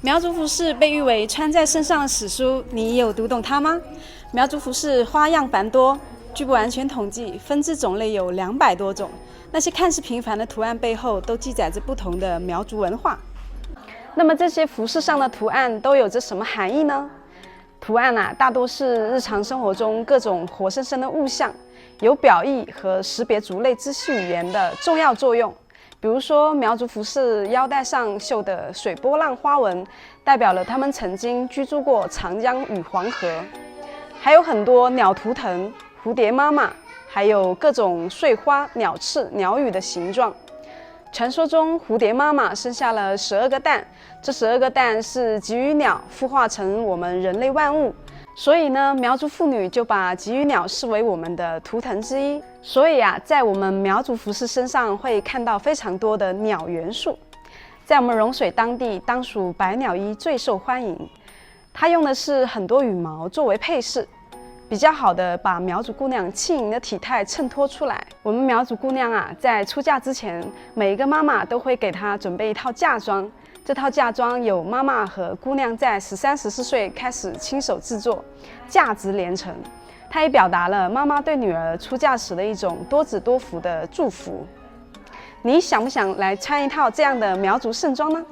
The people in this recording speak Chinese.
苗族服饰被誉为穿在身上的史书，你有读懂它吗？苗族服饰花样繁多，据不完全统计，分支种类有200多种。那些看似平凡的图案背后，都记载着不同的苗族文化。那么这些服饰上的图案都有着什么含义呢？图案大多是日常生活中各种活生生的物象，有表意和识别族类支系语言的重要作用。比如说，苗族服饰腰带上绣的水波浪花纹，代表了他们曾经居住过长江与黄河。还有很多鸟图腾、蝴蝶妈妈，还有各种穗花、鸟翅、鸟语的形状。传说中，蝴蝶妈妈生下了12个蛋，这12个蛋是鲫鱼鸟孵化成我们人类万物。所以呢，苗族妇女就把鲫鱼鸟视为我们的图腾之一。所以在我们苗族服饰身上会看到非常多的鸟元素。在我们融水当地，当属白鸟衣最受欢迎。它用的是很多羽毛作为配饰，比较好的把苗族姑娘轻盈的体态衬托出来。我们苗族姑娘在出嫁之前，每一个妈妈都会给她准备一套嫁妆。这套嫁妆有妈妈和姑娘在13、14岁开始亲手制作，价值连城。它也表达了妈妈对女儿出嫁时的一种多子多福的祝福。你想不想来穿一套这样的苗族盛装呢？